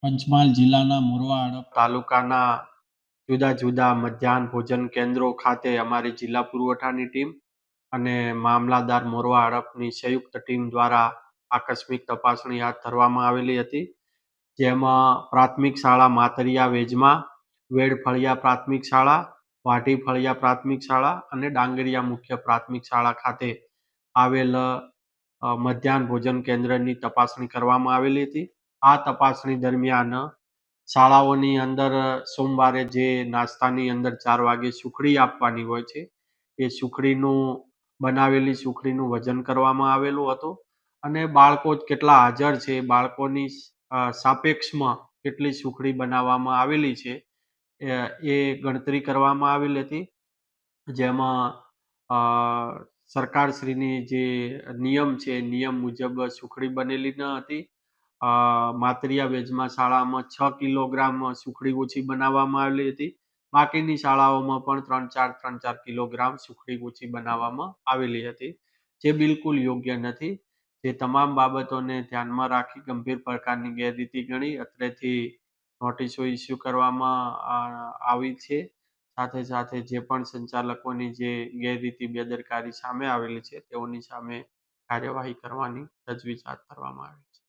પંચમહાલ જિલ્લાના મોરવા હડફ તાલુકાના જુદા જુદા મધ્યાહન ભોજન કેન્દ્રો ખાતે અમારી જિલ્લા પુરવઠાની ટીમ અને મામલાદાર મોરવા હડફની સંયુક્ત ટીમ દ્વારા આકસ્મિક તપાસણી હાથ ધરવામાં આવેલી હતી, જેમાં પ્રાથમિક શાળા માતરિયા વેજમાં, વેડ ફળિયા પ્રાથમિક શાળા, વાઢી ફળિયા પ્રાથમિક શાળા અને ડાંગરિયા મુખ્ય પ્રાથમિક શાળા ખાતે આવેલ મધ્યાહન ભોજન કેન્દ્રની તપાસણી કરવામાં આવેલી હતી. આ તપાસણી દરમિયાન શાળાઓની અંદર સોમવારે જે નાસ્તાની અંદર 4 વાગે સુખડી આપવાની હોય છે, એ બનાવેલી સુખડીનું વજન કરવામાં આવેલું હતું અને બાળકો કેટલા હાજર છે, બાળકોની સાપેક્ષમાં કેટલી સુખડી બનાવવામાં આવેલી છે એ ગણતરી કરવામાં આવેલી હતી, જેમાં સરકારશ્રીની જે નિયમ છે એ નિયમ મુજબ સુખડી બનેલી ન હતી. માતરિયા વેજમાં શાળામાં 6 કિલોગ્રામ સુખડી ઓછી બનાવવામાં આવેલી હતી. બાકીની શાળાઓમાં પણ 3-4 કિલોગ્રામ સુખડી ઓછી બનાવવામાં આવેલી હતી, જે બિલકુલ યોગ્ય નથી. જે તમામ બાબતોને ધ્યાનમાં રાખી ગંભીર પ્રકારની ગેરરીતિ ગણી અત્રેથી નોટિસો ઇસ્યુ કરવામાં આવી છે. સાથે સાથે જે પણ સંચાલકોની જે ગેરરીતિ બેદરકારી સામે આવેલી છે તેઓની સામે કાર્યવાહી કરવાની તજવીજ હાથ ધરવામાં આવી છે.